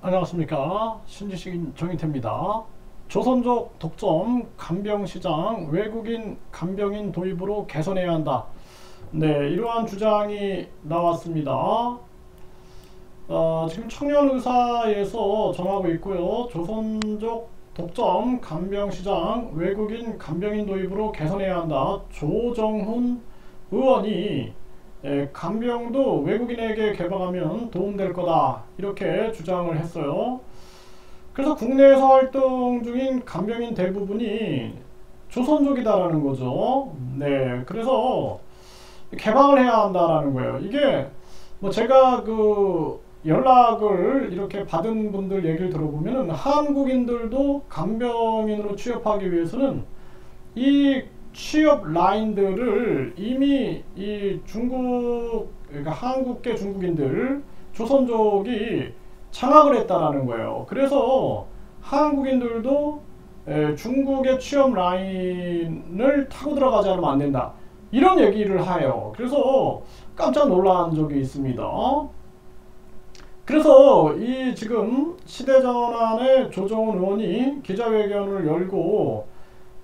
안녕하십니까. 신지식 정인태입니다. 조선족 독점 간병시장 외국인 간병인 도입으로 개선해야 한다. 네, 이러한 주장이 나왔습니다. 지금 청년의사에서 전하고 있고요. 조선족 독점 간병시장 외국인 간병인 도입으로 개선해야 한다. 조정훈 의원이 간병도 외국인에게 개방하면 도움될 거다, 이렇게 주장을 했어요. 그래서 국내에서 활동 중인 간병인 대부분이 조선족이다라는 거죠. 네, 그래서 개방을 해야 한다라는 거예요. 이게 뭐 제가 연락을 이렇게 받은 분들 얘기를 들어보면은 한국인들도 간병인으로 취업하기 위해서는 이 취업 라인들을 이미 이 중국, 그러니까 한국계 중국인들, 조선족이 장악을 했다라는 거예요. 그래서 한국인들도 중국의 취업 라인을 타고 들어가지 않으면 안 된다, 이런 얘기를 해요. 그래서 깜짝 놀란 적이 있습니다. 그래서 이 지금 시대전환의 조정훈 의원이 기자회견을 열고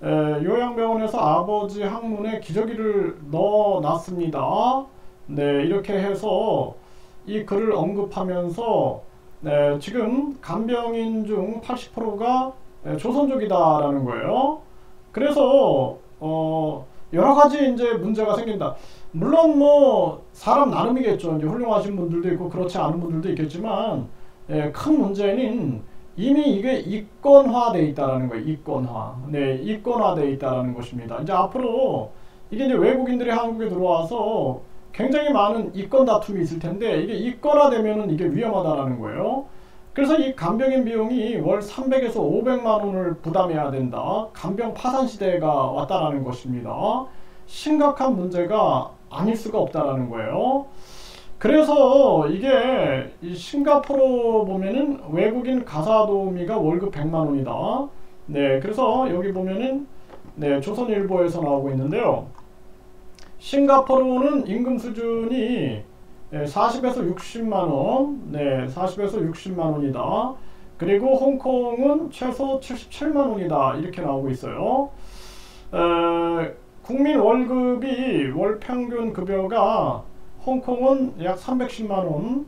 요양병원에서 아버지 항문에 기저귀를 넣어놨습니다. 네, 이렇게 해서 이 글을 언급하면서 지금 간병인 중 80%가 조선족이다라는 거예요. 그래서 여러 가지 이제 문제가 생긴다. 물론 뭐 사람 나름이겠죠. 이제 훌륭하신 분들도 있고 그렇지 않은 분들도 있겠지만 큰 문제는 이미 이게 이권화되어 있다라는 거예요. 이권화. 네, 이권화되어 있다라는 것입니다. 이제 앞으로 이게 이제 외국인들이 한국에 들어와서 굉장히 많은 이권 다툼이 있을 텐데, 이게 이권화되면은 이게 위험하다라는 거예요. 그래서 이 간병인 비용이 월 300에서 500만 원을 부담해야 된다. 간병 파산 시대가 왔다라는 것입니다. 심각한 문제가 아닐 수가 없다라는 거예요. 그래서 이게 이 싱가포르 보면은 외국인 가사도우미가 월급 100만 원이다. 네, 그래서 여기 보면은 조선일보에서 나오고 있는데요. 싱가포르는 임금 수준이 40에서 60만 원, 40에서 60만 원이다. 그리고 홍콩은 최소 77만 원이다. 이렇게 나오고 있어요. 국민 월급이 월 평균 급여가 홍콩은 약 310만 원,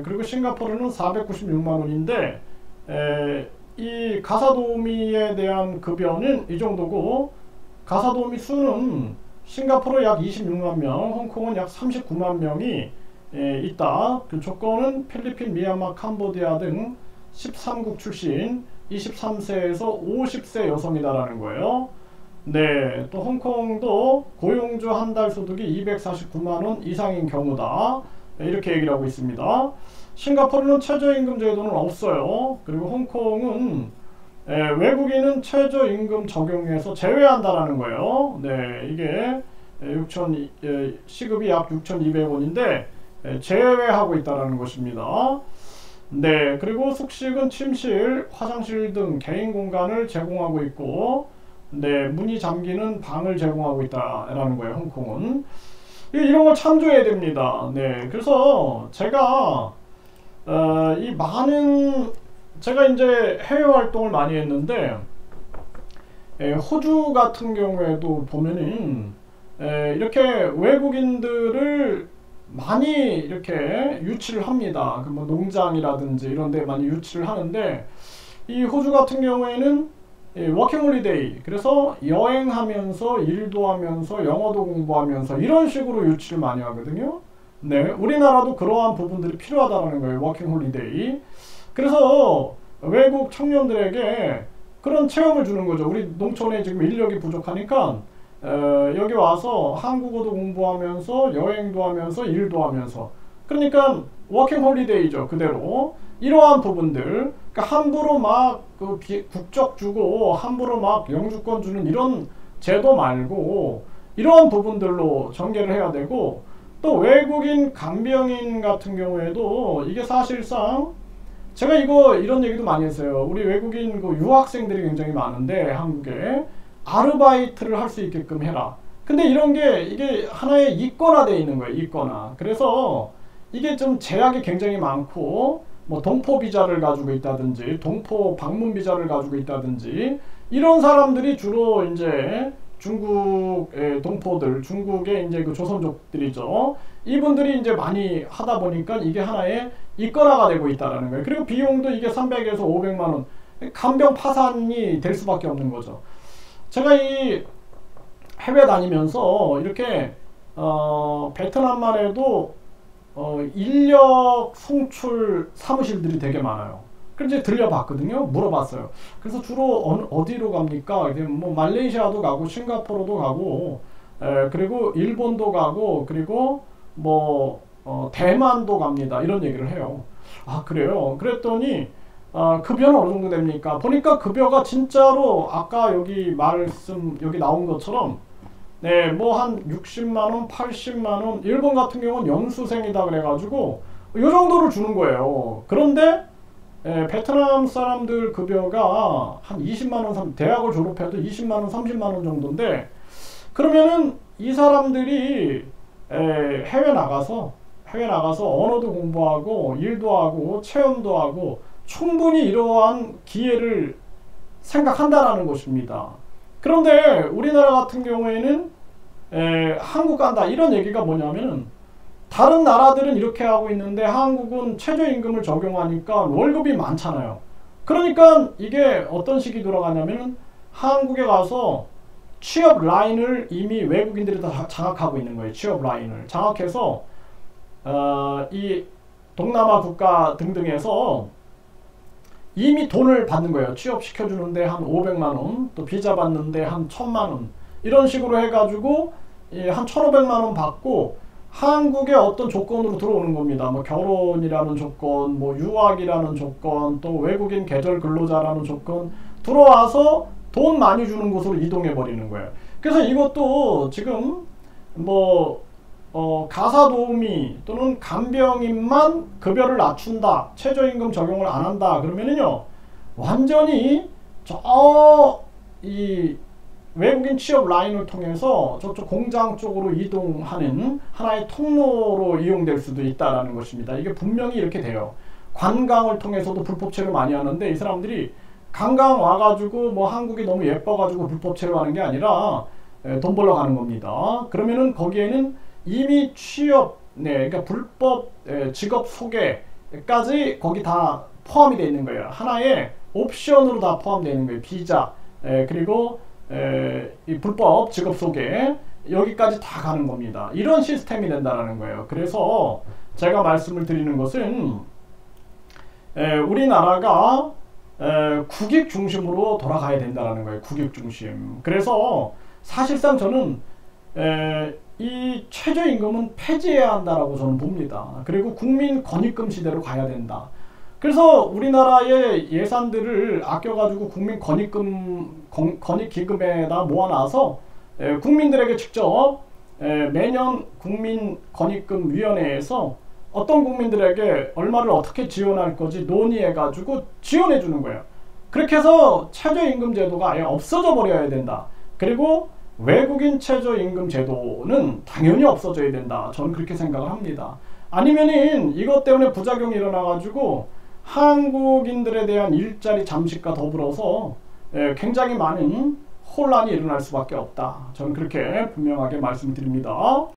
그리고 싱가포르는 496만 원인데, 이 가사도우미에 대한 급여는 이 정도고, 가사도우미 수는 싱가포르 약 26만 명, 홍콩은 약 39만 명이 있다. 그 조건은 필리핀, 미얀마, 캄보디아 등 13국 출신 23세에서 50세 여성이다라는 거예요. 네, 또 홍콩도 고용주 한 달 소득이 249만 원 이상인 경우다, 이렇게 얘기를 하고 있습니다. 싱가포르는 최저임금 제도는 없어요. 그리고 홍콩은 외국인은 최저임금 적용에서 제외한다라는 거예요. 네, 이게 시급이 약 6,200원인데 제외하고 있다는 것입니다. 네, 그리고 숙식은 침실, 화장실 등 개인 공간을 제공하고 있고, 네, 문이 잠기는 방을 제공하고 있다라는 거예요. 홍콩은 이런 걸 참조해야 됩니다. 네, 그래서 제가 제가 이제 해외 활동을 많이 했는데, 호주 같은 경우에도 보면은 이렇게 외국인들을 많이 이렇게 유치를 합니다. 뭐 농장이라든지 이런 데 많이 유치를 하는데, 이 호주 같은 경우에는 워킹홀리데이, 그래서 여행하면서 일도 하면서 영어도 공부하면서 이런 식으로 유치를 많이 하거든요. 네, 우리나라도 그러한 부분들이 필요하다는 거예요. 워킹홀리데이. 그래서 외국 청년들에게 그런 체험을 주는 거죠. 우리 농촌에 지금 인력이 부족하니까 여기 와서 한국어도 공부하면서 여행도 하면서 일도 하면서, 그러니까 워킹홀리데이죠, 그대로. 이러한 부분들, 그러니까 함부로 막 국적 주고 함부로 막 영주권 주는 이런 제도 말고 이러한 부분들로 전개를 해야 되고, 또 외국인 간병인 같은 경우에도 이게 사실상 제가 이런 얘기도 많이 했어요. 우리 외국인 유학생들이 굉장히 많은데 한국에 아르바이트를 할 수 있게끔 해라. 근데 이게 하나의 이권화되어 있는 거예요. 이권화. 그래서 이게 좀 제약이 굉장히 많고, 뭐 동포 비자를 가지고 있다든지 동포 방문 비자를 가지고 있다든지 이런 사람들이 주로 이제 중국의 동포들, 중국의 이제 그 조선족들이죠. 이분들이 이제 많이 하다 보니까 이게 하나의 이권화가 되고 있다라는 거예요. 그리고 비용도 이게 300에서 500만 원 간병 파산이 될 수밖에 없는 거죠. 제가 이 해외 다니면서 이렇게 베트남만 해도 인력 송출 사무실들이 되게 많아요. 그래서 이제 들려봤거든요. 물어봤어요. 그래서 주로 어디로 갑니까? 뭐 말레이시아도 가고 싱가포르도 가고 그리고 일본도 가고 그리고 뭐 대만도 갑니다. 이런 얘기를 해요. 아 그래요? 그랬더니 급여는 어느 정도 됩니까? 보니까 급여가 진짜로 아까 여기 나온 것처럼 네, 뭐 한 60만원, 80만원, 일본 같은 경우는 연수생이다 그래가지고 요 정도를 주는 거예요. 그런데 베트남 사람들 급여가 한 20만원, 대학을 졸업해도 20만원, 30만원 정도인데 그러면은 이 사람들이 해외 나가서 언어도 공부하고 일도 하고 체험도 하고 충분히 이러한 기회를 생각한다라는 것입니다. 그런데 우리나라 같은 경우에는 한국 간다 이런 얘기가 뭐냐면은 다른 나라들은 이렇게 하고 있는데 한국은 최저임금을 적용하니까 월급이 많잖아요. 그러니까 이게 어떤 식이 돌아가냐면은 한국에 가서 취업 라인을 이미 외국인들이 다 장악하고 있는 거예요. 취업 라인을 장악해서 이 동남아 국가 등등에서 이미 돈을 받는 거예요. 취업시켜주는데 한 500만원, 또 비자 받는데 한 1000만원 이런 식으로 해가지고 한 1500만원 받고 한국의 어떤 조건으로 들어오는 겁니다. 뭐 결혼이라는 조건, 뭐 유학이라는 조건, 또 외국인 계절 근로자라는 조건 들어와서 돈 많이 주는 곳으로 이동해 버리는 거예요. 그래서 이것도 지금 뭐 가사도우미 또는 간병인만 급여를 낮춘다, 최저임금 적용을 안 한다 그러면은요 완전히 이 외국인 취업 라인을 통해서 저쪽 공장 쪽으로 이동하는 하나의 통로로 이용될 수도 있다라는 것입니다. 이게 분명히 이렇게 돼요. 관광을 통해서도 불법 체류 많이 하는데 이 사람들이 관광 와가지고 뭐 한국이 너무 예뻐가지고 불법 체류하는 게 아니라 돈 벌러 가는 겁니다. 그러면은 거기에는 이미 취업, 그러니까 불법 직업 소개까지 거기 다 포함이 되어 있는 거예요. 하나의 옵션으로 다 포함되어 있는 거예요. 비자, 그리고 이 불법 직업 소개 여기까지 다 가는 겁니다. 이런 시스템이 된다는 거예요. 그래서 제가 말씀을 드리는 것은 우리나라가 국익 중심으로 돌아가야 된다는 거예요. 국익 중심. 그래서 사실상 저는 이 최저임금은 폐지해야 한다라고 저는 봅니다. 그리고 국민 권익금 시대로 가야 된다. 그래서 우리나라의 예산들을 아껴가지고 국민 권익기금에다 모아놔서 국민들에게 직접 매년 국민권익금위원회에서 어떤 국민들에게 얼마를 어떻게 지원할 거지 논의해가지고 지원해주는 거예요. 그렇게 해서 최저임금 제도가 아예 없어져 버려야 된다. 그리고 외국인 최저임금 제도는 당연히 없어져야 된다. 저는 그렇게 생각을 합니다. 아니면은 이것 때문에 부작용이 일어나가지고 한국인들에 대한 일자리 잠식과 더불어서 굉장히 많은 혼란이 일어날 수밖에 없다. 저는 그렇게 분명하게 말씀드립니다.